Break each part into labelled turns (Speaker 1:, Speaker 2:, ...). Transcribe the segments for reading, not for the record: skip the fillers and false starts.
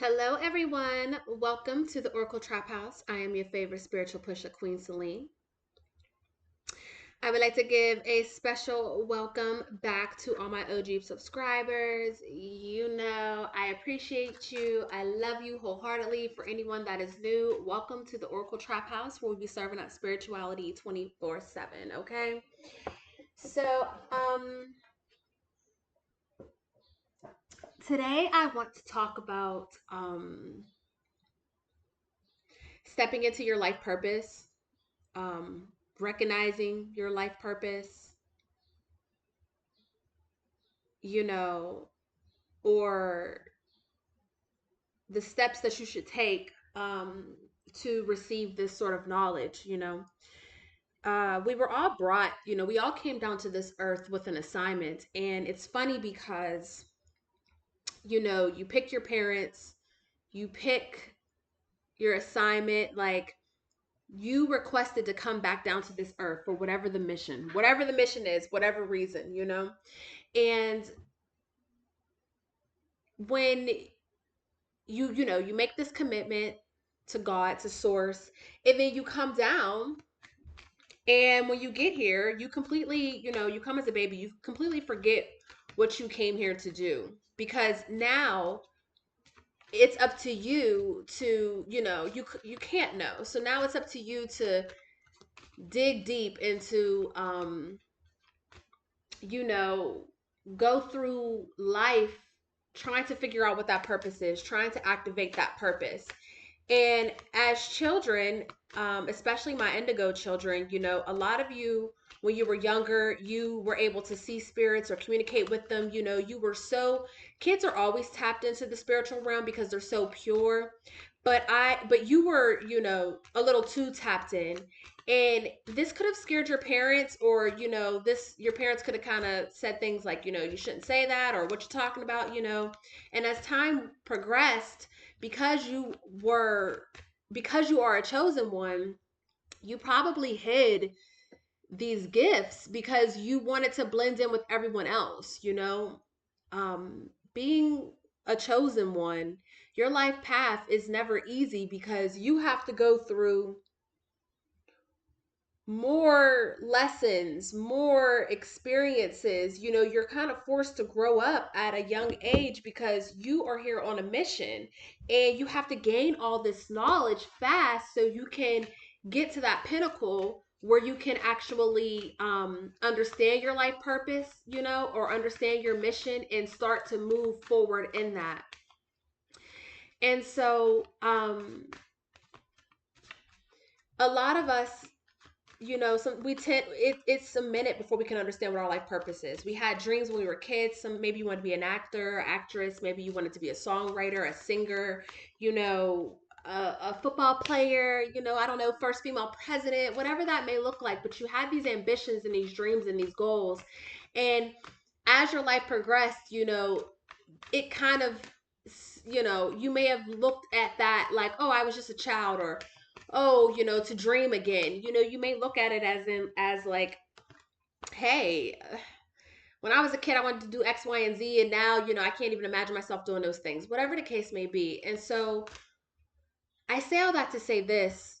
Speaker 1: Hello, everyone. Welcome to the Oracle Trap House. I am your favorite spiritual pusher, Queen Celine. I would like to give a special welcome back to all my OG subscribers. You know, I appreciate you. I love you wholeheartedly. For anyone that is new, welcome to the Oracle Trap House, where we'll be serving up spirituality 24/7. Okay. So, today I want to talk about stepping into your life purpose, um, recognizing your life purpose, you know, or the steps that you should take to receive this sort of knowledge. We were all brought, we all came down to this earth with an assignment. And it's funny because, you pick your parents, you pick your assignment, like you requested to come back down to this earth for whatever the mission is, whatever reason. And when you make this commitment to God, to source, and then you come down, and when you get here, you completely, you come as a baby, you completely forget what you came here to do, because now it's up to you to, you can't know. So now it's up to you to dig deep into, you know, go through life trying to figure out what that purpose is, trying to activate that purpose. And as children, especially my indigo children, a lot of you, when you were younger, you were able to see spirits or communicate with them. Kids are always tapped into the spiritual realm because they're so pure. But you were, a little too tapped in. And this could have scared your parents, or, your parents could have kind of said things like, you shouldn't say that, or what you're talking about. And as time progressed, because you are a chosen one, you probably hid these gifts because you wanted to blend in with everyone else. Being a chosen one, your life path is never easy because you have to go through more lessons, more experiences. You're kind of forced to grow up at a young age because you are here on a mission, and you have to gain all this knowledge fast so you can get to that pinnacle where you can actually understand your life purpose, or understand your mission and start to move forward in that. And so a lot of us, some we tend it's a minute before we can understand what our life purpose is. We had dreams when we were kids. Some, maybe you wanted to be an actor, actress, maybe you wanted to be a songwriter, a singer, you know a football player, I don't know, first female president, whatever that may look like. But you had these ambitions and these dreams and these goals. And as your life progressed, it kind of, you may have looked at that like, oh, I was just a child, or oh, to dream again. You may look at it as like, hey, when I was a kid, I wanted to do X, Y, and Z, and now, I can't even imagine myself doing those things, whatever the case may be. And so I say all that to say this: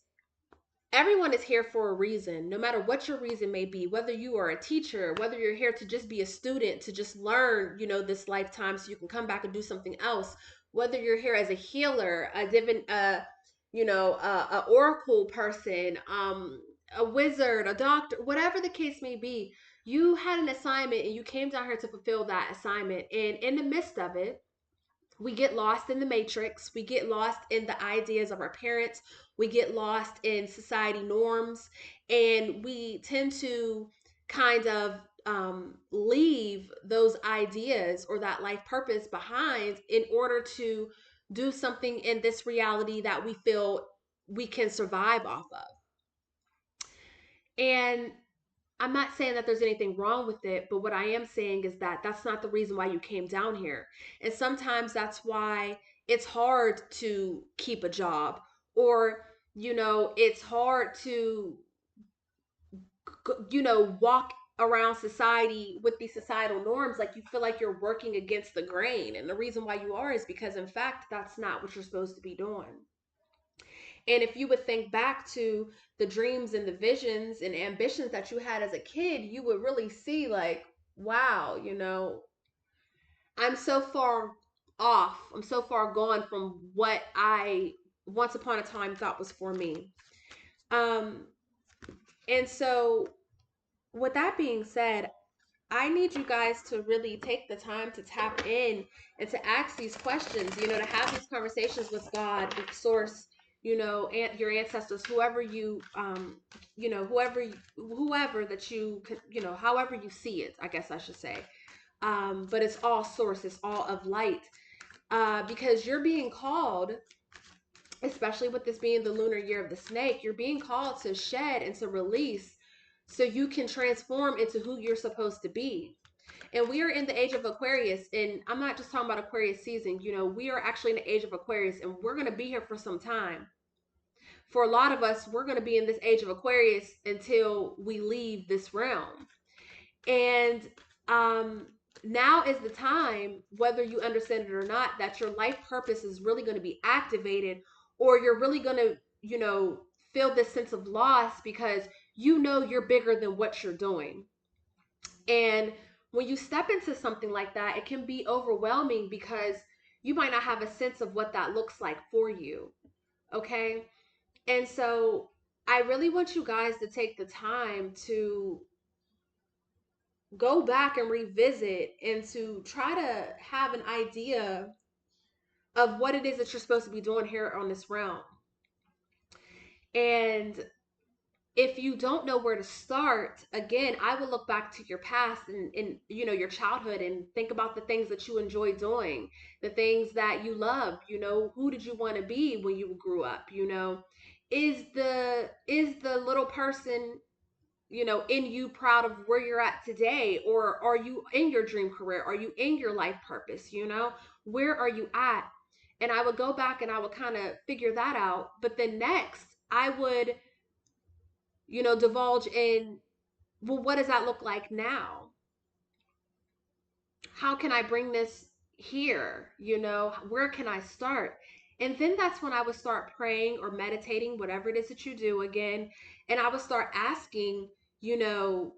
Speaker 1: everyone is here for a reason, no matter what your reason may be, whether you are a teacher, whether you're here to just be a student, to just learn, this lifetime so you can come back and do something else, whether you're here as a healer, a divine, a oracle person, a wizard, a doctor, whatever the case may be. You had an assignment and you came down here to fulfill that assignment. And in the midst of it, we get lost in the matrix. We get lost in the ideas of our parents. We get lost in society norms. And we tend to kind of leave those ideas or that life purpose behind in order to do something in this reality that we feel we can survive off of. And I'm not saying that there's anything wrong with it, but what I am saying is that that's not the reason why you came down here. And sometimes that's why it's hard to keep a job, or, it's hard to, walk around society with these societal norms, like you feel like you're working against the grain. And the reason why you are is because, in fact, that's not what you're supposed to be doing. And if you would think back to the dreams and the visions and ambitions that you had as a kid, you would really see, like, wow, I'm so far off. I'm so far gone from what I once upon a time thought was for me. Um, and so, with that being said, I need you guys to really take the time to tap in and to ask these questions, to have these conversations with God, with Source, and your ancestors, whoever whoever that however you see it, I guess I should say. But it's all Source, it's all of light, because you're being called, especially with this being the lunar year of the snake, you're being called to shed and to release so you can transform into who you're supposed to be. And we are in the age of Aquarius, and I'm not just talking about Aquarius season. We are actually in the age of Aquarius, and we're going to be here for some time. For a lot of us, we're going to be in this age of Aquarius until we leave this realm. And um, now is the time, whether you understand it or not, that your life purpose is really going to be activated, or you're really going to, feel this sense of loss because you're bigger than what you're doing. And when you step into something like that, it can be overwhelming because you might not have a sense of what that looks like for you. Okay. And so I really want you guys to take the time to go back and revisit and to try to have an idea of what it is that you're supposed to be doing here on this realm. And if you don't know where to start, again, I would look back to your past and your childhood and think about the things that you enjoy doing, the things that you love. Who did you want to be when you grew up? Is the little person in you proud of where you're at today, or are you in your dream career? Are you in your life purpose? Where are you at? And I would go back and I would kind of figure that out. But then next, I would divulge in, well, what does that look like now? How can I bring this here? Where can I start? And then that's when I would start praying or meditating, whatever it is that you do again. And I would start asking, you know,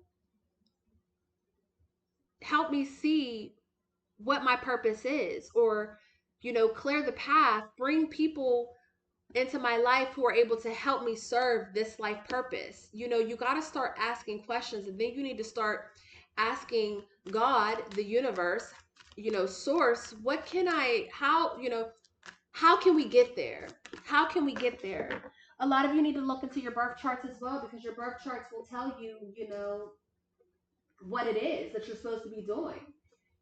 Speaker 1: help me see what my purpose is, or, clear the path, bring people into my life who are able to help me serve this life purpose. You got to start asking questions, and then you need to start asking God, the universe, Source, what can I, how can we get there? How can we get there? A lot of you need to look into your birth charts as well, because your birth charts will tell you, what it is that you're supposed to be doing.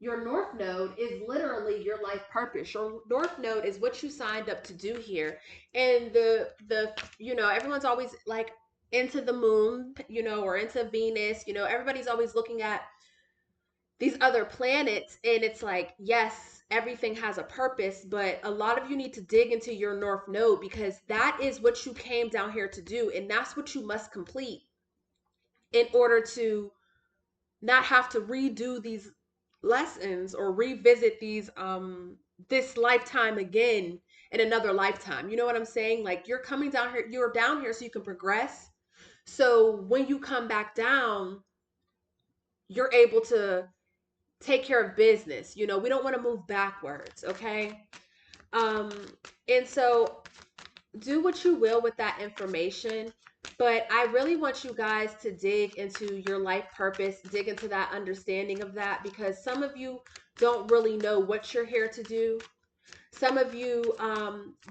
Speaker 1: Your north node is literally your life purpose. Your north node is what you signed up to do here. And everyone's always like into the moon, or into Venus. Everybody's always looking at these other planets, and it's like, yes, everything has a purpose, but a lot of you need to dig into your north node, because that is what you came down here to do, and that's what you must complete in order to not have to redo these lessons or revisit this lifetime again in another lifetime. You know what I'm saying? Like, you're coming down here, you're down here so you can progress. So when you come back down, you're able to take care of business. We don't want to move backwards, okay? Um and so do what you will with that information, but I really want you guys to dig into your life purpose, dig into that understanding of that, because some of you don't really know what you're here to do. Some of you,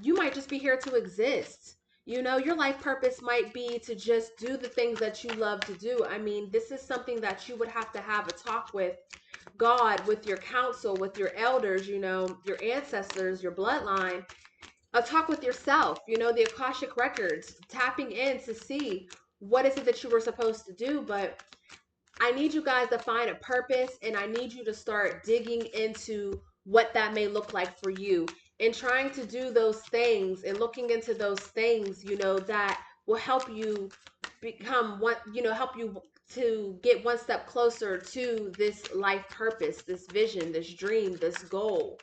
Speaker 1: you might just be here to exist. Your life purpose might be to just do the things that you love to do. I mean, this is something that you would have to have a talk with God, with your council, with your elders, your ancestors, your bloodline, a talk with yourself, the Akashic records, tapping in to see what is it that you were supposed to do. But I need you guys to find a purpose, and I need you to start digging into what that may look like for you, and trying to do those things and looking into those things, that will help you become what, help you to get one step closer to this life purpose, this vision, this dream, this goal.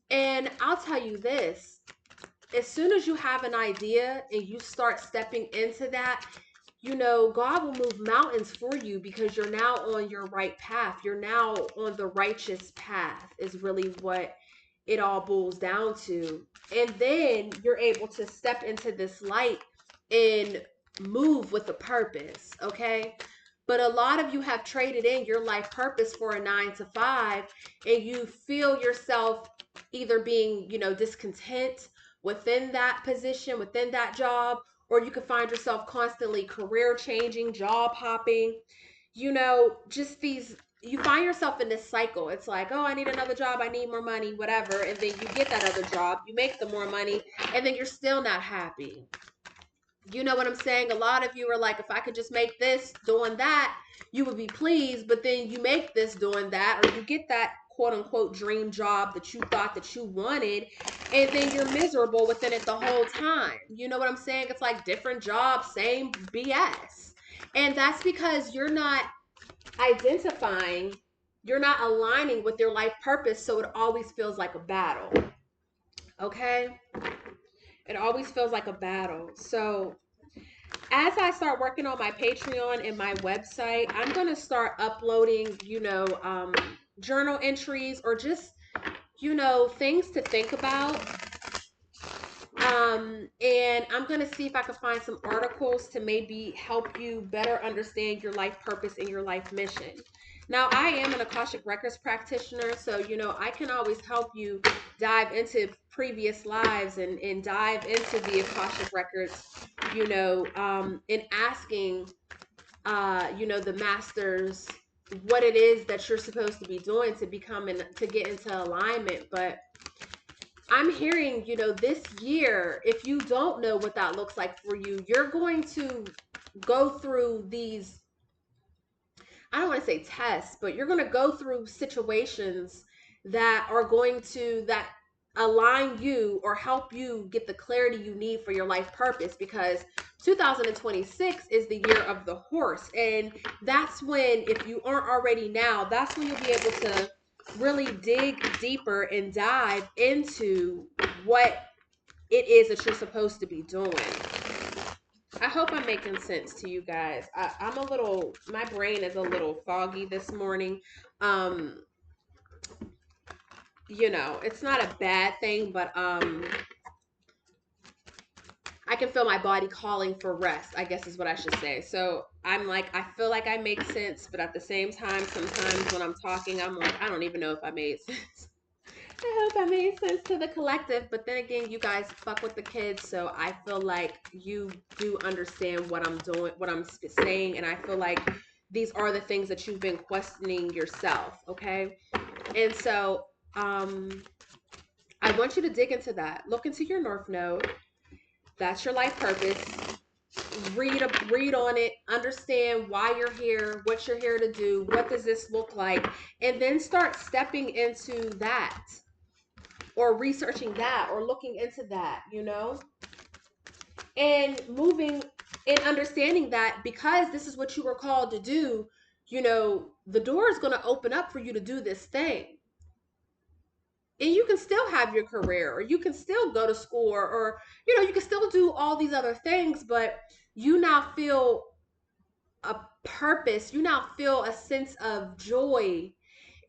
Speaker 1: And I'll tell you this, as soon as you have an idea and you start stepping into that, God will move mountains for you because you're now on your right path. You're now on the righteous path, is really what it all boils down to. And then you're able to step into this light and move with a purpose, okay? But a lot of you have traded in your life purpose for a 9 to 5, and you feel yourself either being, discontent within that position, within that job, or you could find yourself constantly career changing, job hopping, just these, you find yourself in this cycle. It's like, oh, I need another job, I need more money, whatever. And then you get that other job, you make the more money, and then you're still not happy. You know what I'm saying? A lot of you are like, if I could just make this doing that, you would be pleased. But then you make this doing that, or you get that quote unquote dream job that you thought that you wanted, and then you're miserable within it the whole time. You know what I'm saying? It's like different jobs, same BS. And that's because you're not identifying, you're not aligning with your life purpose. So it always feels like a battle. Okay? It always feels like a battle. So as I start working on my Patreon and my website, I'm going to start uploading, journal entries, or just, things to think about. And I'm going to see if I can find some articles to maybe help you better understand your life purpose and your life mission. Now, I am an Akashic Records practitioner, so, I can always help you dive into previous lives and dive into the Akashic Records, in asking, the masters what it is that you're supposed to be doing to to get into alignment. But I'm hearing, this year, if you don't know what that looks like for you, you're going to go through these, I don't want to say tests, but you're going to go through situations that are going to, that align you or help you get the clarity you need for your life purpose, because 2026 is the year of the horse. And that's when, if you aren't already now, that's when you'll be able to really dig deeper and dive into what it is that you're supposed to be doing. I hope I'm making sense to you guys. My brain is a little foggy this morning. Um, it's not a bad thing, but I can feel my body calling for rest, I guess is what I should say. So I'm like, I feel like I make sense, but at the same time, sometimes when I'm talking, I'm like, I don't even know if I made sense. I hope I made sense to the collective. But then again, you guys fuck with the kids, so I feel like you do understand what I'm doing, what I'm saying, and I feel like these are the things that you've been questioning yourself, okay? And so, I want you to dig into that. Look into your North Node. That's your life purpose. Read on it, understand why you're here, what you're here to do, what does this look like, and then start stepping into that, or researching that, or looking into that, and moving and understanding that because this is what you were called to do, the door is going to open up for you to do this thing. And you can still have your career, or you can still go to school, or you can still do all these other things, but you now feel a purpose. You now feel a sense of joy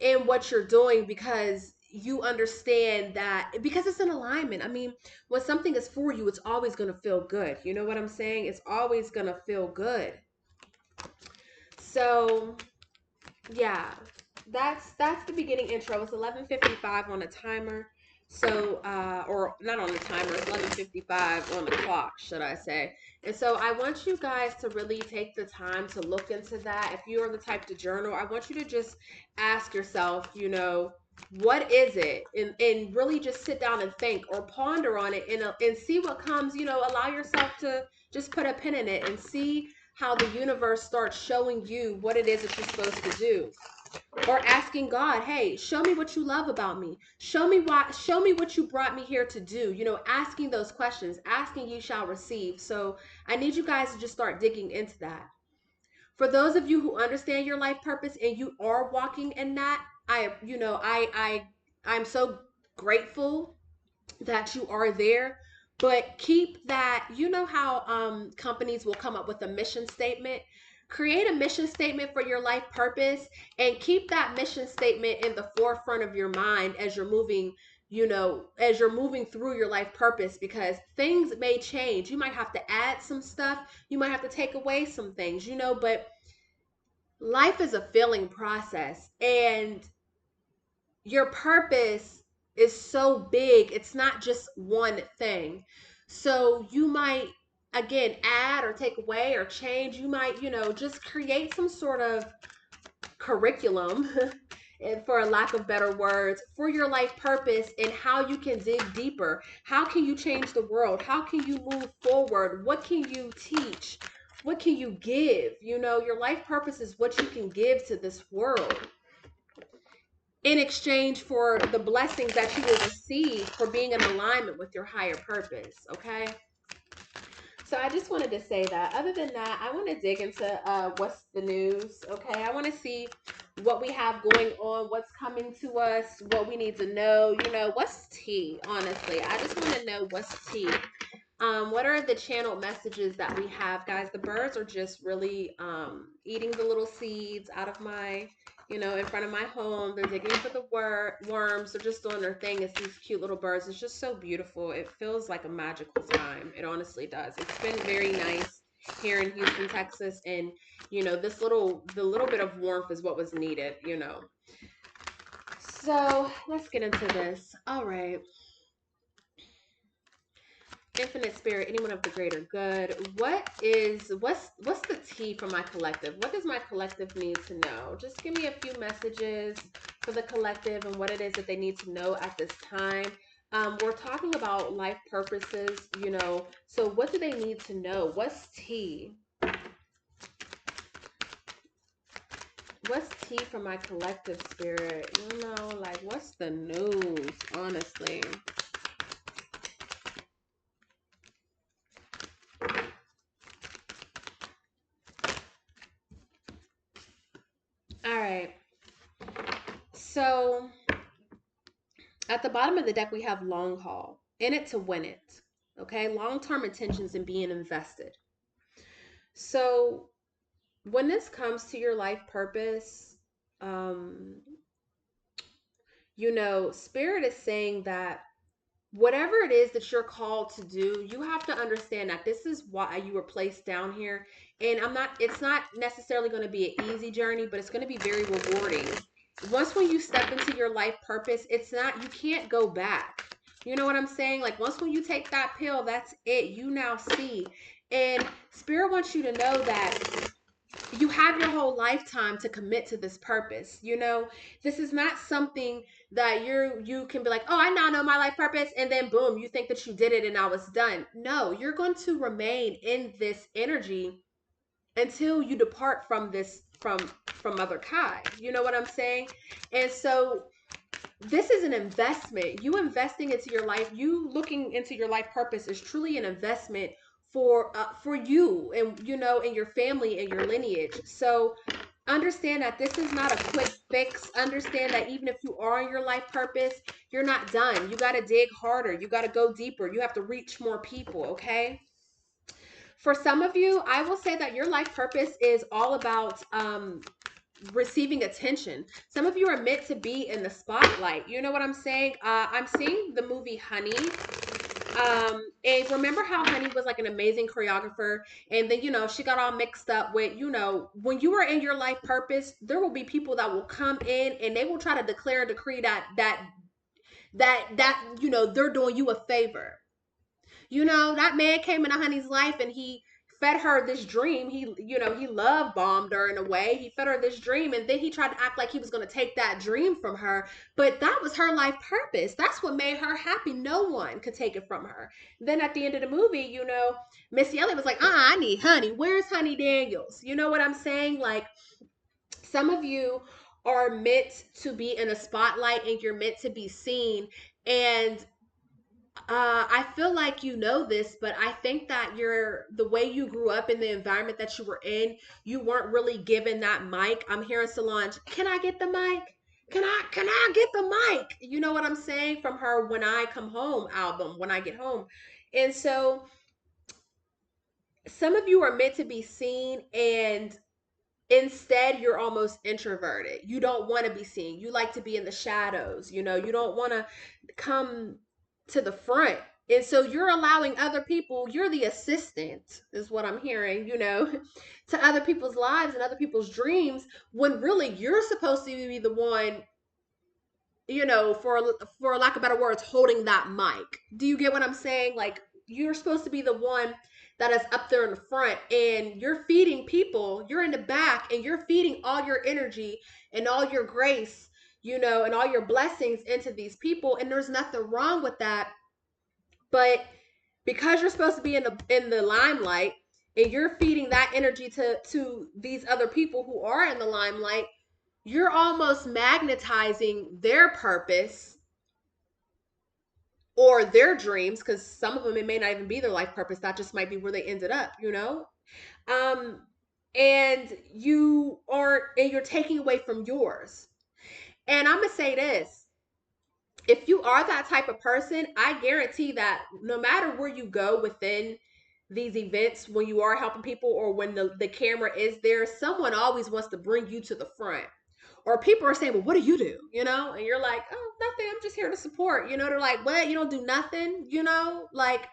Speaker 1: in what you're doing because you understand that, because it's in alignment. I mean, when something is for you, it's always going to feel good. You know what I'm saying? It's always going to feel good. So, yeah, that's the beginning intro. It's 11:55 on the timer. So, or not on the timer, it's 11:55 on the clock, should I say. And so I want you guys to really take the time to look into that. If you are the type to journal, I want you to just ask yourself, what is it? And really just sit down and think, or ponder on it, and see what comes, allow yourself to just put a pin in it and see how the universe starts showing you what it is that you're supposed to do. Or asking God, hey, show me what you love about me. Show me what you brought me here to do. Asking those questions. Asking, you shall receive. So I need you guys to just start digging into that. For those of you who understand your life purpose and you are walking in that, I'm so grateful that you are there. But keep that, you know how companies will come up with a mission statement. Create a mission statement for your life purpose and keep that mission statement in the forefront of your mind as you're moving, as you're moving through your life purpose, because things may change. You might have to add some stuff, you might have to take away some things, but life is a feeling process, and your purpose is so big. It's not just one thing. So you might, again, add or take away or change. You might, just create some sort of curriculum, and for a lack of better words, for your life purpose and how you can dig deeper. How can you change the world? How can you move forward? What can you teach? What can you give? Your life purpose is what you can give to this world in exchange for the blessings that you will receive for being in alignment with your higher purpose. Okay. So I just wanted to say that. Other than that, I want to dig into what's the news. Okay. I want to see what we have going on, what's coming to us, what we need to know. What's tea, honestly. I just want to know what's tea. What are the channeled messages that we have, guys? The birds are just really eating the little seeds out of my, in front of my home. They're digging for the worms. They're just doing their thing. It's these cute little birds. It's just so beautiful. It feels like a magical time. It honestly does. It's been very nice here in Houston, Texas, and the little bit of warmth is what was needed. So let's get into this. All right. Infinite spirit, anyone of the greater good. What's the tea for my collective? What does my collective need to know? Just give me a few messages for the collective and what it is that they need to know at this time. We're talking about life purposes. So what do they need to know? What's tea? What's tea for my collective spirit? Like what's the news, honestly? All right. So at the bottom of the deck, we have long haul, in it to win it. Okay, long term intentions and being invested. So when this comes to your life purpose, um, Spirit is saying that whatever it is that you're called to do, you have to understand that this is why you were placed down here. And it's not necessarily going to be an easy journey, but it's going to be very rewarding. Once when you step into your life purpose, you can't go back. You know what I'm saying? Like once when you take that pill, that's it. You now see. And Spirit wants you to know that you have your whole lifetime to commit to this purpose. This is not something that you can be like, oh, I now know my life purpose, and then boom, you think that you did it and now it's done. No, you're going to remain in this energy until you depart from this from Mother Kai. You know what I'm saying? And so this is an investment. You investing into your life, you looking into your life purpose is truly an investment for you and and your family and your lineage. So understand that this is not a quick fix. Understand that even if you are in your life purpose, you're not done. You got to dig harder. You got to go deeper. You have to reach more people, okay? For some of you, I will say that your life purpose is all about receiving attention. Some of you are meant to be in the spotlight. You know what I'm saying? I'm seeing the movie Honey. And remember how Honey was like an amazing choreographer, and then she got all mixed up with when you are in your life purpose, there will be people that will come in and they will try to declare and decree that they're doing you a favor. That man came into Honey's life and he fed her this dream. He love bombed her in a way. He fed her this dream, and then he tried to act like he was going to take that dream from her. But that was her life purpose. That's what made her happy. No one could take it from her. Then at the end of the movie, Missy Elliott was like, I need Honey. Where's Honey Daniels? You know what I'm saying? Like, some of you are meant to be in a spotlight and you're meant to be seen. And I feel like you know this, but I think that the way you grew up in the environment that you were in, you weren't really given that mic. I'm hearing Solange, can I get the mic? Can I get the mic? You know what I'm saying? From her When I Come Home album, When I Get Home. And so some of you are meant to be seen, and instead you're almost introverted. You don't want to be seen. You like to be in the shadows. You don't want to come to the front. And so you're allowing other people, you're the assistant, is what I'm hearing, to other people's lives and other people's dreams, when really you're supposed to be the one, for lack of better words, holding that mic. Do you get what I'm saying? Like, you're supposed to be the one that is up there in the front, and you're feeding people. You're in the back, and you're feeding all your energy and all your grace, and all your blessings into these people. And there's nothing wrong with that. But because you're supposed to be in the limelight, and you're feeding that energy to these other people who are in the limelight, you're almost magnetizing their purpose or their dreams, because some of them, it may not even be their life purpose. That just might be where they ended up. um and you're taking away from yours. And I'm gonna say this: if you are that type of person, I guarantee that no matter where you go within these events, when you are helping people or when the camera is there, someone always wants to bring you to the front. Or people are saying, well, what do you do? And you're like, oh, nothing. I'm just here to support. They're like, what? You don't do nothing? Like,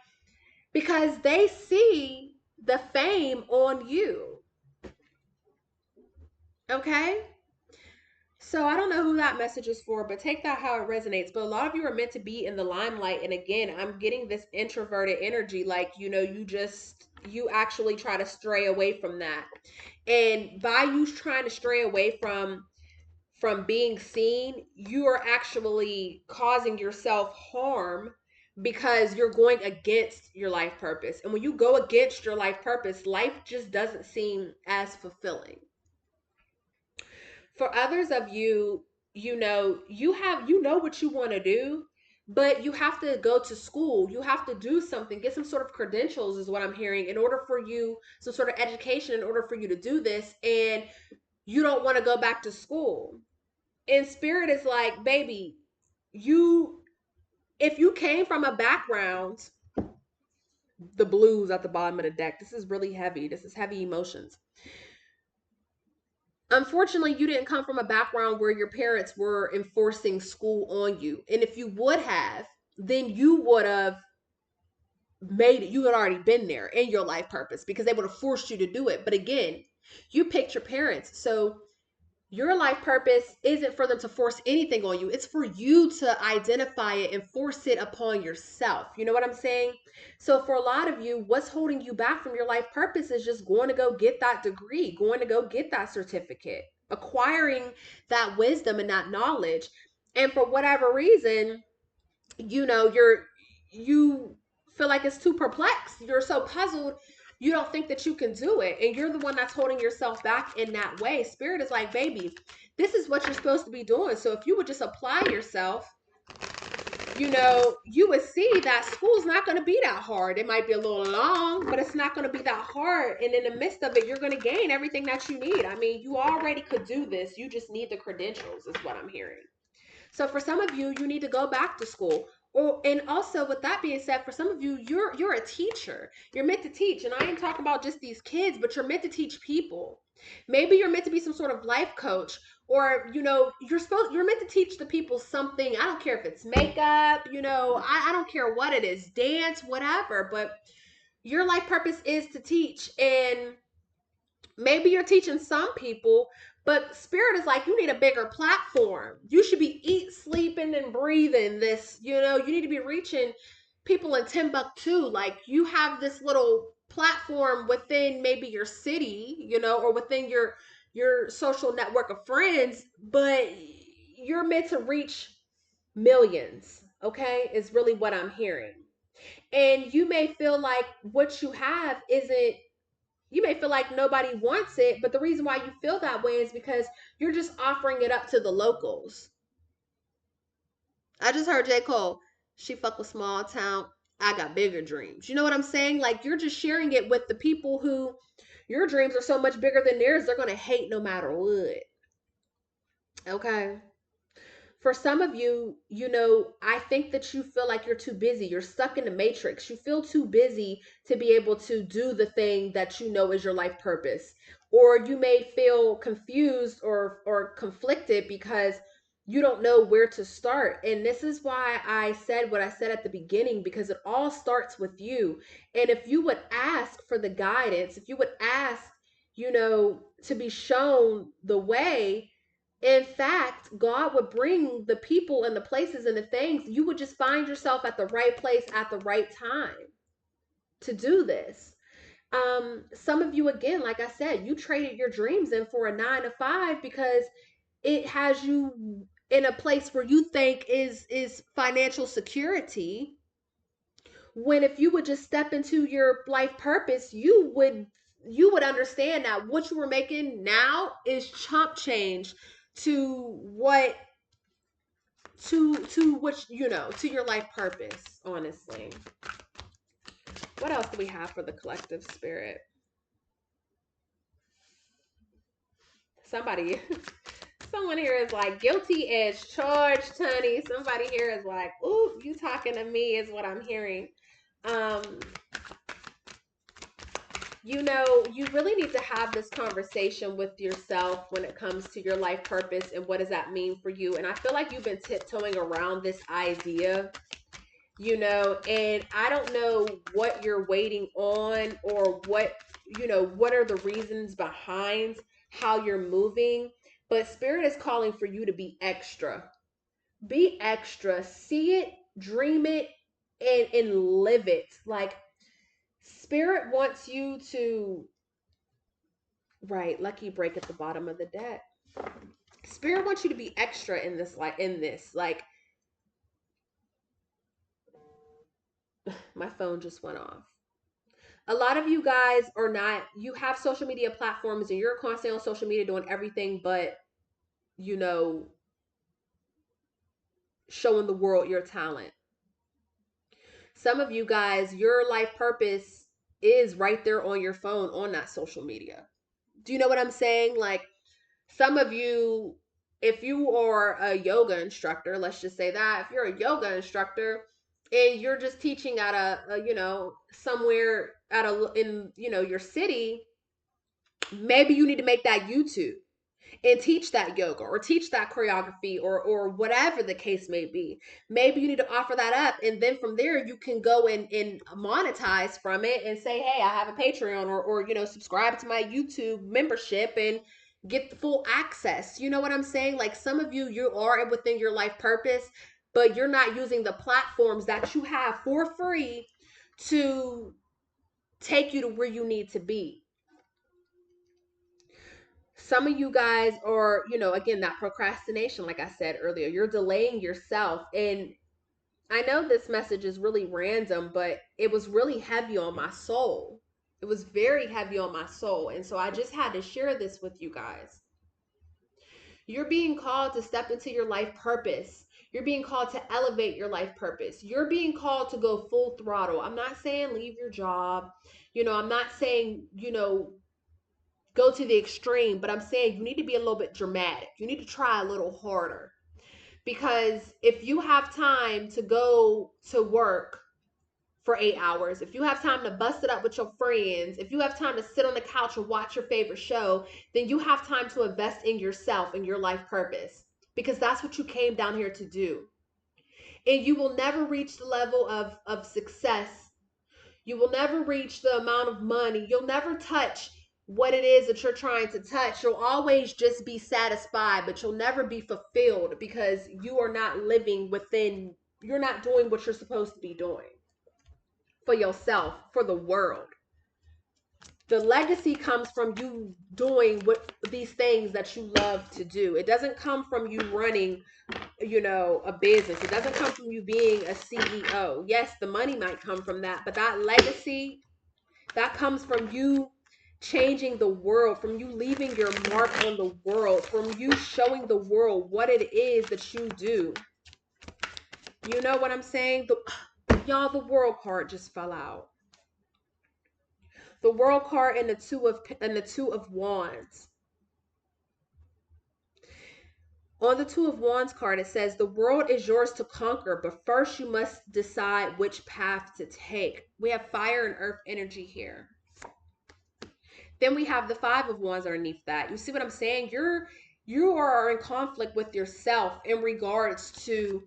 Speaker 1: because they see the fame on you. Okay. So I don't know who that message is for, but take that how it resonates. But a lot of you are meant to be in the limelight. And again, I'm getting this introverted energy. Like, you actually try to stray away from that. And by you trying to stray away from being seen, you are actually causing yourself harm, because you're going against your life purpose. And when you go against your life purpose, life just doesn't seem as fulfilling. For others of you, you know what you want to do, but you have to go to school. You have to do something, get some sort of credentials, is what I'm hearing, in order for you, some sort of education in order for you to do this. And you don't want to go back to school. And spirit is like, baby, you if you came from a background, the blues at the bottom of the deck, this is really heavy. This is heavy emotions. Unfortunately, you didn't come from a background where your parents were enforcing school on you. And if you would have, then you would have made it. You had already been there in your life purpose, because they would have forced you to do it. But again, you picked your parents. So your life purpose isn't for them to force anything on you. It's for you to identify it and force it upon yourself. You know what I'm saying? So for a lot of you, what's holding you back from your life purpose is just going to go get that degree, going to go get that certificate, acquiring that wisdom and that knowledge. And for whatever reason, you feel like it's too perplexed. You're so puzzled. You don't think that you can do it. And you're the one that's holding yourself back in that way. Spirit is like, baby, this is what you're supposed to be doing. So if you would just apply yourself, you would see that school's not going to be that hard. It might be a little long, but it's not going to be that hard. And in the midst of it, you're going to gain everything that you need. I mean, you already could do this. You just need the credentials, is what I'm hearing. So for some of you, you need to go back to school. And also, with that being said, for some of you, you're a teacher. You're meant to teach. And I ain't talking about just these kids, but you're meant to teach people. Maybe you're meant to be some sort of life coach, or you're meant to teach the people something. I don't care if it's makeup, I don't care what it is, dance, whatever, but your life purpose is to teach. And maybe you're teaching some people, but spirit is like, you need a bigger platform. You should be eat, sleeping, and breathing this. You need to be reaching people in Timbuktu. Like, you have this little platform within maybe your city, or within your social network of friends, but you're meant to reach millions. Okay, is really what I'm hearing. And you may feel like what you have isn't you may feel like nobody wants it, but the reason why you feel that way is because you're just offering it up to the locals. I just heard J. Cole. She fuck with small town. I got bigger dreams. You know what I'm saying? Like you're just sharing it with the people who your dreams are so much bigger than theirs, they're gonna hate no matter what. Okay. For some of you, I think that you feel like you're too busy. You're stuck in the matrix. You feel too busy to be able to do the thing that you know is your life purpose. Or you may feel confused or conflicted because you don't know where to start. And this is why I said what I said at the beginning, because it all starts with you. And if you would ask for the guidance, if you would ask, to be shown the way, in fact, God would bring the people and the places and the things. You would just find yourself at the right place at the right time to do this. Some of you, again, like I said, you traded your dreams in for a 9 to 5 because it has you in a place where you think is financial security. When if you would just step into your life purpose, you would understand that what you were making now is chump change to what to which to your life purpose, honestly. What else do we have for the collective spirit? Somebody someone here is like guilty as charged, honey. Somebody here is like, ooh, you talking to me is what I'm hearing. um you really need to have this conversation with yourself when it comes to your life purpose and what does that mean for you. And I feel like you've been tiptoeing around this idea, and I don't know what you're waiting on, or what are the reasons behind how you're moving. But spirit is calling for you to be extra, see it, dream it, and live it. Like spirit wants you to, right, lucky break at the bottom of the deck. Spirit wants you to be extra in this, like my phone just went off. A lot of you guys are not, you have social media platforms and you're constantly on social media doing everything but, you know, showing the world your talent. Some of you guys, your life purpose is right there on your phone on that social media. Do you know what I'm saying? Like some of you, if you are a yoga instructor, let's just say that, if you're a yoga instructor and you're just teaching at somewhere at a in your city, maybe you need to make that YouTube and teach that yoga or teach that choreography or whatever the case may be. Maybe you need to offer that up, and then from there you can go and monetize from it and say, hey, I have a Patreon, or subscribe to my YouTube membership and get the full access. You know what I'm saying? Like some of you are within your life purpose, but you're not using the platforms that you have for free to take you to where you need to be. Some of you guys are, again, that procrastination, like I said earlier, you're delaying yourself. And I know this message is really random, but it was really heavy on my soul. It was very heavy on my soul. And so I just had to share this with you guys. You're being called to step into your life purpose. You're being called to elevate your life purpose. You're being called to go full throttle. I'm not saying leave your job. I'm not saying, go to the extreme, but I'm saying you need to be a little bit dramatic. You need to try a little harder. Because if you have time to go to work for 8 hours, if you have time to bust it up with your friends, if you have time to sit on the couch and watch your favorite show, then you have time to invest in yourself and your life purpose. Because that's what you came down here to do. And you will never reach the level of success. You will never reach the amount of money. You'll never touch what it is that you're trying to touch. You'll always just be satisfied, but you'll never be fulfilled because you are not living within, you're not doing what you're supposed to be doing for yourself, for the world. The legacy comes from you doing what these things that you love to do. It doesn't come from you running a business. It doesn't come from you being a CEO. Yes, the money might come from that, but that legacy, that comes from you changing the world, from you leaving your mark on the world, from you showing the world what it is that you do. You know what I'm saying? Y'all, the world card just fell out. The world card and the two of wands. On the Two of Wands card, it says, the world is yours to conquer, but first you must decide which path to take. We have fire and earth energy here. Then we have the Five of Wands underneath that. You see what I'm saying? You are in conflict with yourself in regards to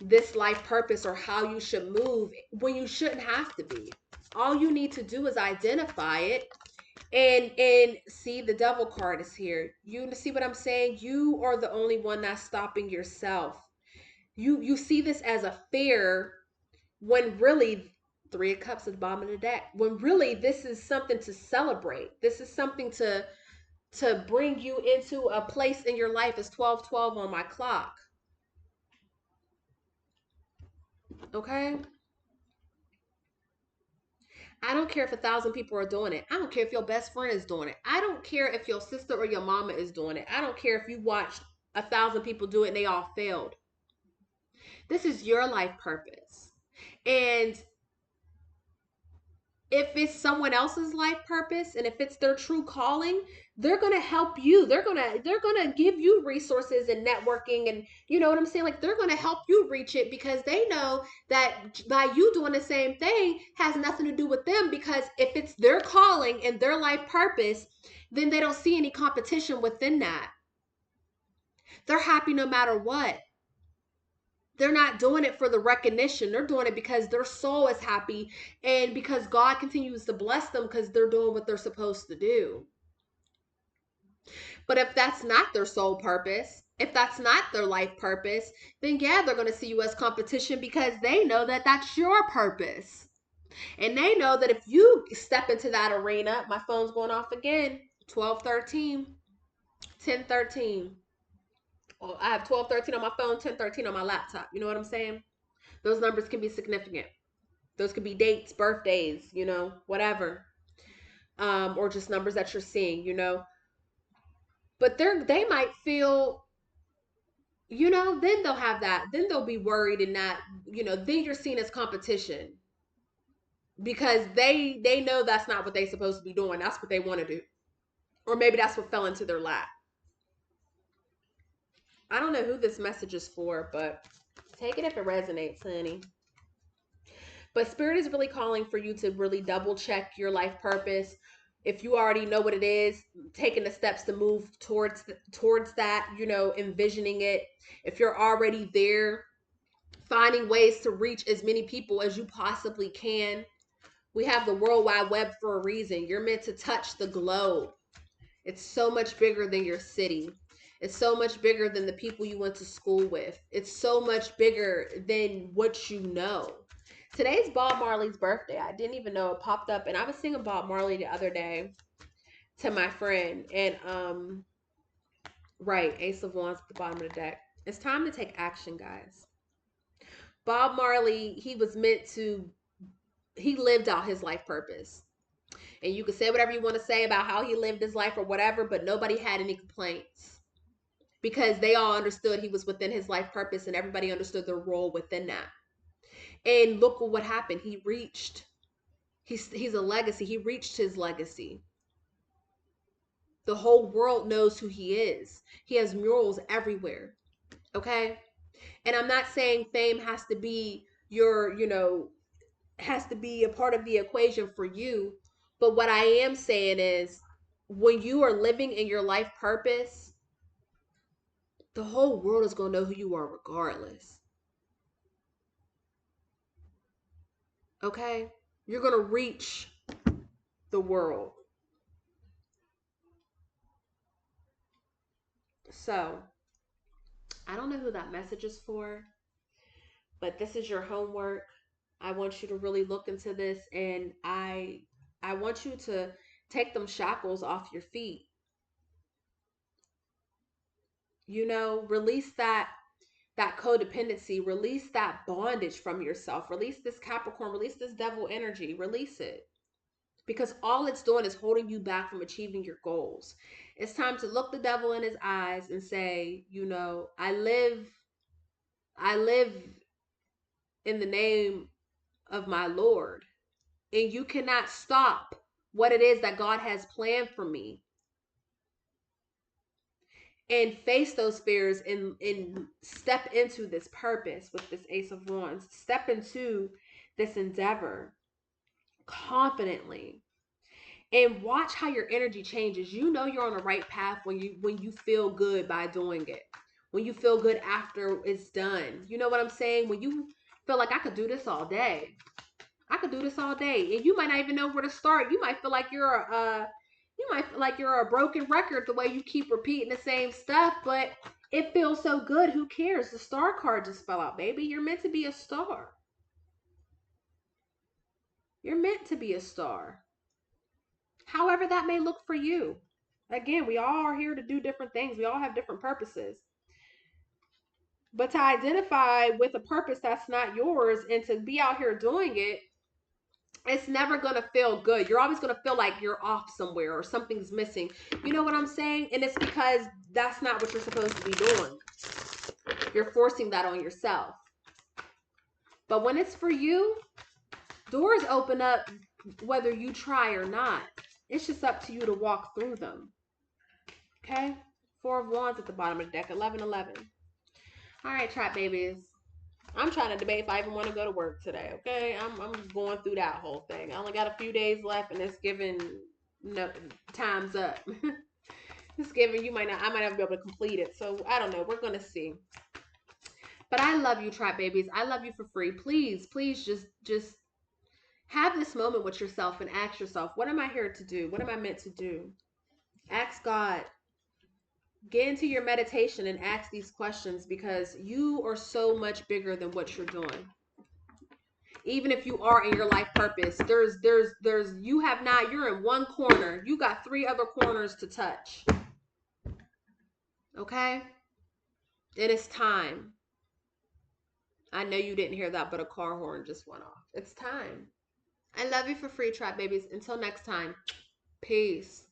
Speaker 1: this life purpose or how you should move when you shouldn't have to be. All you need to do is identify it and see, the Devil card is here. You see what I'm saying? You are the only one that's stopping yourself. You see this as a fear when really Three of Cups at the bottom of the deck. When really this is something to celebrate. This is something to bring you into a place in your life. It's 12:12 on my clock. Okay? I don't care if 1,000 people are doing it. I don't care if your best friend is doing it. I don't care if your sister or your mama is doing it. I don't care if you watched 1,000 people do it and they all failed. This is your life purpose. And if it's someone else's life purpose and if it's their true calling, they're going to help you. They're going to give you resources and networking, and you know what I'm saying? Like, they're going to help you reach it because they know that by you doing the same thing has nothing to do with them, because if it's their calling and their life purpose, then they don't see any competition within that. They're happy no matter what. They're not doing it for the recognition. They're doing it because their soul is happy and because God continues to bless them because they're doing what they're supposed to do. But if that's not their soul purpose, if that's not their life purpose, then yeah, they're going to see you as competition because they know that that's your purpose. And they know that if you step into that arena, my phone's going off again, 12:13, 10:13. Oh, I have 12:13 on my phone, 10:13 on my laptop. You know what I'm saying? Those numbers can be significant. Those could be dates, birthdays, whatever. Or just numbers that you're seeing. But they might feel, then they'll have that. Then they'll be worried and not, then you're seen as competition because they know that's not what they're supposed to be doing. That's what they want to do. Or maybe that's what fell into their lap. I don't know who this message is for, but take it if it resonates, honey. But Spirit is really calling for you to really double check your life purpose. If you already know what it is, taking the steps to move towards that, envisioning it. If you're already there, finding ways to reach as many people as you possibly can. We have the World Wide Web for a reason. You're meant to touch the globe. It's so much bigger than your city. It's so much bigger than the people you went to school with. It's so much bigger than what you know. Today's Bob Marley's birthday. I didn't even know it popped up. And I was singing Bob Marley the other day to my friend. And right, Ace of Wands at the bottom of the deck. It's time to take action, guys. Bob Marley, he lived out his life purpose. And you can say whatever you want to say about how he lived his life or whatever, but nobody had any complaints because they all understood he was within his life purpose and everybody understood their role within that. And look at what happened. He's a legacy. He reached his legacy. The whole world knows who he is. He has murals everywhere. Okay? And I'm not saying fame has to be has to be a part of the equation for you. But what I am saying is when you are living in your life purpose, the whole world is going to know who you are regardless. Okay? You're going to reach the world. So, I don't know who that message is for, but this is your homework. I want you to really look into this, and I want you to take them shackles off your feet. Release that codependency, release that bondage from yourself, release this Capricorn, release this devil energy, release it. Because all it's doing is holding you back from achieving your goals. It's time to look the devil in his eyes and say, I live in the name of my Lord. And you cannot stop what it is that God has planned for me, and face those fears and step into this purpose with this Ace of Wands. Step into this endeavor confidently and watch how your energy changes. You know you're on the right path when you feel good by doing it. When you feel good after it's done. You know what I'm saying? When you feel like I could do this all day. I could do this all day. And you might not even know where to start. You might feel like you're a broken record the way you keep repeating the same stuff, but it feels so good. Who cares? The star card just fell out, baby. You're meant to be a star. You're meant to be a star. However that may look for you. Again, we all are here to do different things. We all have different purposes. But to identify with a purpose that's not yours and to be out here doing it, it's never going to feel good. You're always going to feel like you're off somewhere or something's missing. You know what I'm saying? And it's because that's not what you're supposed to be doing. You're forcing that on yourself. But when it's for you, doors open up whether you try or not. It's just up to you to walk through them. Okay? Four of Wands at the bottom of the deck. 11-11. All right, trap babies. I'm trying to debate if I even want to go to work today. Okay, I'm going through that whole thing. I only got a few days left, and it's giving no time's up. It's giving I might not be able to complete it. So I don't know. We're gonna see. But I love you, trap babies. I love you for free. Please, please, just have this moment with yourself and ask yourself, what am I here to do? What am I meant to do? Ask God. Get into your meditation and ask these questions because you are so much bigger than what you're doing. Even if you are in your life purpose, you're in one corner. You got 3 other corners to touch. Okay? It is time. I know you didn't hear that, but a car horn just went off. It's time. I love you for free, trap babies. Until next time. Peace.